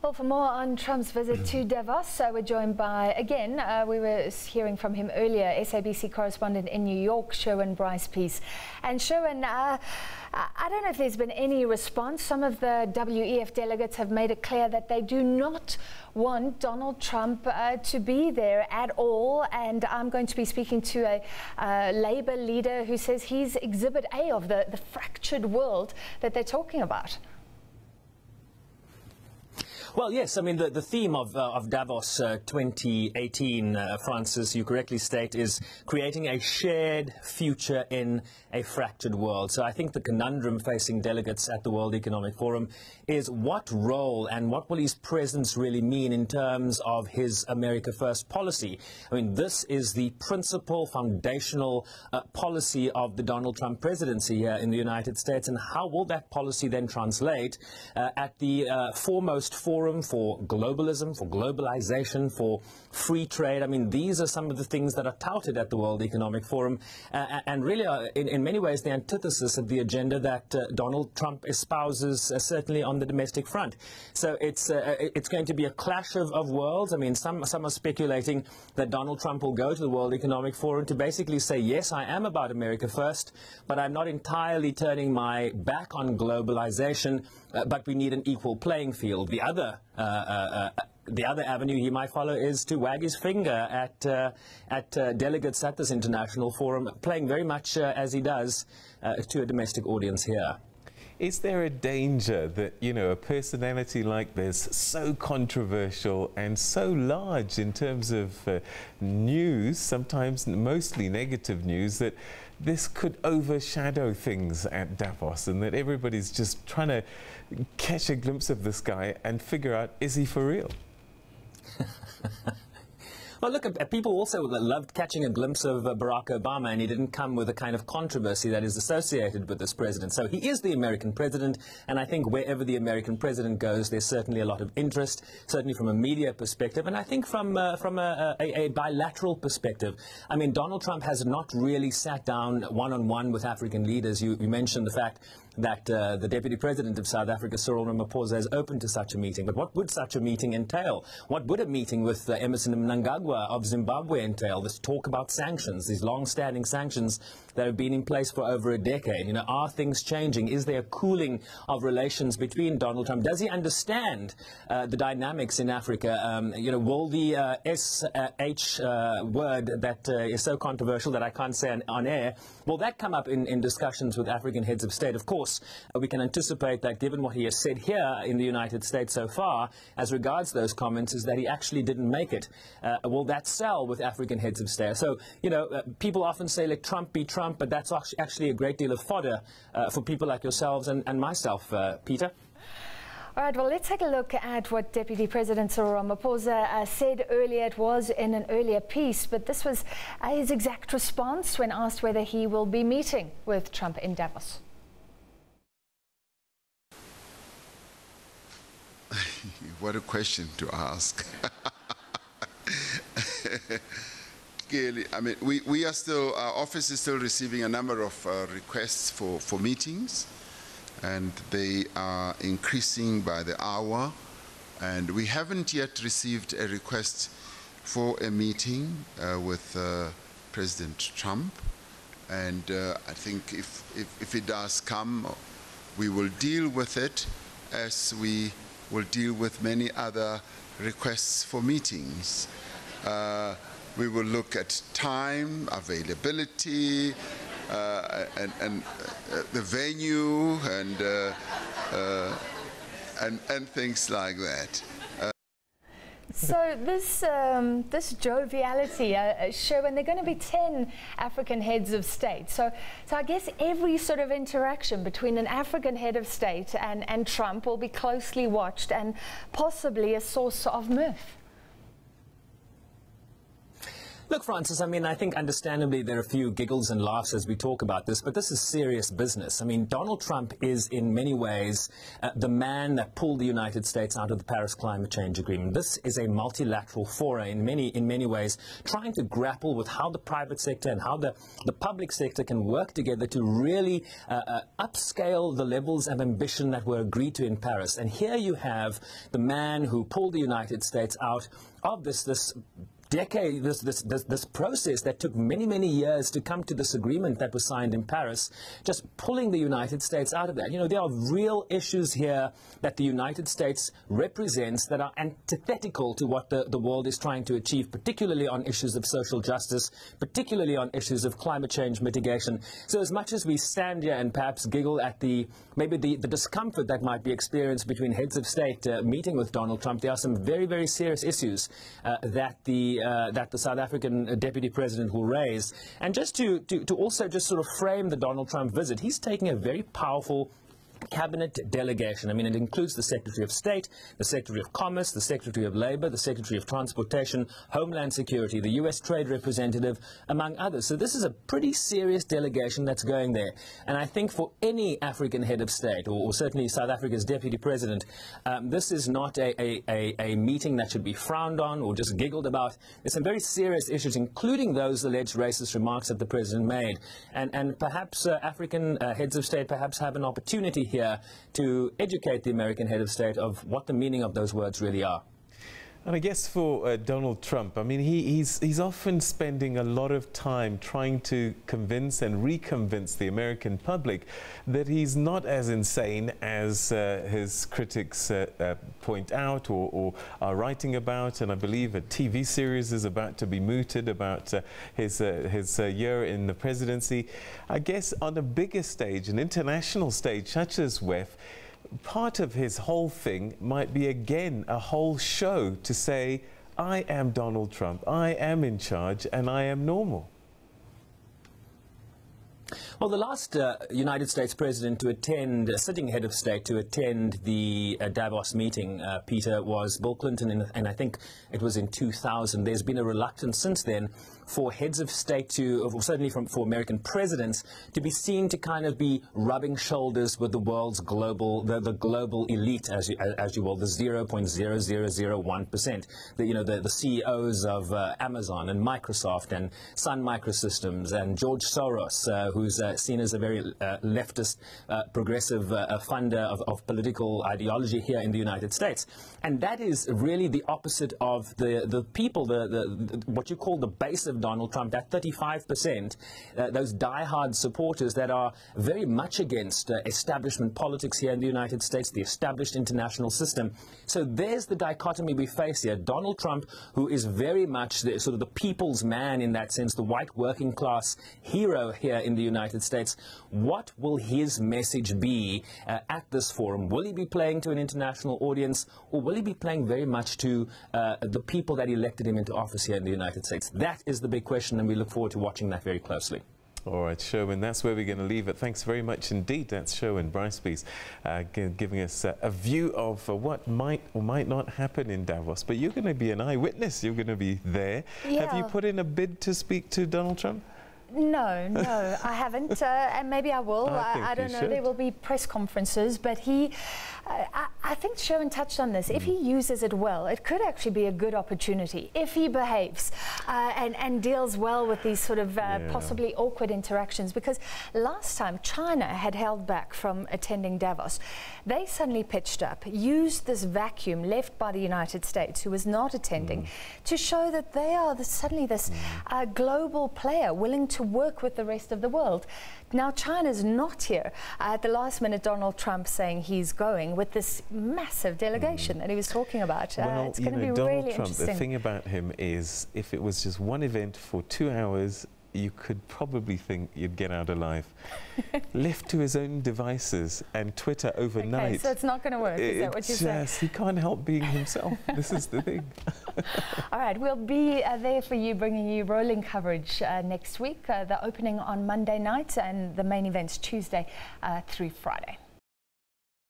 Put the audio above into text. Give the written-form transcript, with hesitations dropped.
Well, for more on Trump's visit to Davos, we're joined by, again, we were hearing from him earlier, SABC correspondent in New York, Sherwin Bryce-Pease. And Sherwin, I don't know if there's been any response. Some of the WEF delegates have made it clear that they do not want Donald Trump to be there at all. And I'm going to be speaking to a Labour leader who says he's Exhibit A of the fractured world that they're talking about. Well, yes, I mean, the theme of Davos 2018, Francis, you correctly state, is creating a shared future in a fractured world. So I think the conundrum facing delegates at the World Economic Forum is what role and what will his presence really mean in terms of his America First policy. I mean, this is the principal foundational policy of the Donald Trump presidency here in the United States. And how will that policy then translate at the foremost forum for globalism, for globalization, for free trade? I mean, these are some of the things that are touted at the World Economic Forum and really are in many ways the antithesis of the agenda that Donald Trump espouses, certainly on the domestic front. So it's going to be a clash of worlds. I mean, some are speculating that Donald Trump will go to the World Economic Forum to basically say, yes, I am about America first, but I'm not entirely turning my back on globalization, but we need an equal playing field. The other avenue he might follow is to wag his finger at delegates at this international forum, playing very much as he does to a domestic audience here. Is there a danger that, you know, a personality like this, so controversial and so large in terms of news, sometimes mostly negative news, that this could overshadow things at Davos and that everybody's just trying to catch a glimpse of this guy and figure out, is he for real? Well, look, people also loved catching a glimpse of Barack Obama, and he didn't come with the kind of controversy that is associated with this president. So he is the American president, and I think wherever the American president goes, there's certainly a lot of interest, certainly from a media perspective, and I think from a bilateral perspective. I mean, Donald Trump has not really sat down one-on-one with African leaders. You mentioned the fact that the Deputy President of South Africa, Cyril Ramaphosa, is open to such a meeting. But what would such a meeting entail? What would a meeting with Emmerson Mnangagwa of Zimbabwe entail? This talk about sanctions, these long-standing sanctions that have been in place for over a decade. You know, are things changing? Is there a cooling of relations between Donald Trump? Does he understand the dynamics in Africa? You know, will the SH word that is so controversial that I can't say on air, will that come up in discussions with African heads of state? Of course, we can anticipate that given what he has said here in the United States so far as regards those comments is that he actually didn't make it. Will that sell with African heads of state? So, you know, people often say, let Trump be Trump, but that's actually a great deal of fodder for people like yourselves and myself, Peter. All right, well, let's take a look at what Deputy President Cyril Ramaphosa said earlier. It was in an earlier piece, but this was his exact response when asked whether he will be meeting with Trump in Davos. What a question to ask. Clearly, I mean, we are still, our office is still receiving a number of requests for meetings, and they are increasing by the hour, and we haven't yet received a request for a meeting with President Trump, and I think if it does come, we will deal with it as we will deal with many other requests for meetings. We will look at time, availability, and the venue, and things like that. So this joviality, Sherwin, there are going to be 10 African heads of state. So I guess every sort of interaction between an African head of state and Trump will be closely watched and possibly a source of mirth. Look, Francis, I mean, I think understandably there are a few giggles and laughs as we talk about this, but this is serious business. I mean, Donald Trump is in many ways the man that pulled the United States out of the Paris Climate Change Agreement. This is a multilateral foray in many ways, trying to grapple with how the private sector and how the public sector can work together to really upscale the levels of ambition that were agreed to in Paris. And here you have the man who pulled the United States out of this decade, this process that took many years to come to this agreement that was signed in Paris, just pulling the United States out of that. You know, there are real issues here that the United States represents that are antithetical to what the world is trying to achieve, particularly on issues of social justice, particularly on issues of climate change mitigation. So as much as we stand here and perhaps giggle at maybe the discomfort that might be experienced between heads of state meeting with Donald Trump, there are some very serious issues that the South African Deputy President will raise. And just to also just sort of frame the Donald Trump visit, he's taking a very powerful cabinet delegation. I mean, it includes the Secretary of State, the Secretary of Commerce, the Secretary of Labor, the Secretary of Transportation, Homeland Security, the U.S. Trade Representative, among others. So this is a pretty serious delegation that's going there. And I think for any African head of state, or certainly South Africa's Deputy President, this is not a meeting that should be frowned on or just giggled about. There's some very serious issues, including those alleged racist remarks that the President made. And perhaps African heads of state perhaps have an opportunity here to educate the American head of state of what the meaning of those words really are. And I guess for Donald Trump, I mean, he's often spending a lot of time trying to convince and reconvince the American public that he's not as insane as his critics point out or are writing about. And I believe a TV series is about to be mooted about his year in the presidency. I guess on a bigger stage, an international stage such as WEF, part of his whole thing might be, again, a whole show to say, I am Donald Trump, I am in charge, and I am normal. Well, the last United States president to attend, sitting head of state to attend the Davos meeting, Peter, was Bill Clinton, and I think it was in 2000. There's been a reluctance since then for heads of state to, or certainly for American presidents, to be seen to kind of be rubbing shoulders with the world's global, the global elite, as you will, the 0.0001%. The CEOs of Amazon and Microsoft and Sun Microsystems and George Soros, who's seen as a very leftist, progressive funder of political ideology here in the United States. And that is really the opposite of the people, what you call the base of Donald Trump, that 35%, those diehard supporters that are very much against establishment politics here in the United States, the established international system. So there's the dichotomy we face here. Donald Trump, who is very much sort of the people's man in that sense, the white working class hero here in the United States. What will his message be at this forum? Will he be playing to an international audience, or will he be playing very much to the people that elected him into office here in the United States? That is the big question, and we look forward to watching that very closely. All right, Sherwin, that's where we're going to leave it. Thanks very much indeed. That's Sherwin Bryce-Pease giving us a view of what might or might not happen in Davos. But you're going to be an eyewitness. You're going to be there. Yeah. Have you put in a bid to speak to Donald Trump? No, I haven't, and maybe I will. I don't know. There will be press conferences, but I think Sherwin touched on this. If he uses it well, it could actually be a good opportunity if he behaves and deals well with these sort of possibly awkward interactions. Because last time China had held back from attending Davos, they suddenly pitched up, used this vacuum left by the United States, who was not attending, to show that they are suddenly this global player willing to work with the rest of the world. Now China's not here. At the last minute, Donald Trump saying he's going with this massive delegation that he was talking about. Well, it's going to be Donald really Trump, interesting. the thing about him is, if it was just one event for 2 hours, you could probably think you'd get out alive. Left to his own devices and Twitter overnight. Okay, so it's not going to work, is that what you're saying? Yes, he can't help being himself. This is the thing. All right, we'll be there for you, bringing you rolling coverage next week. The opening on Monday night and the main events Tuesday through Friday.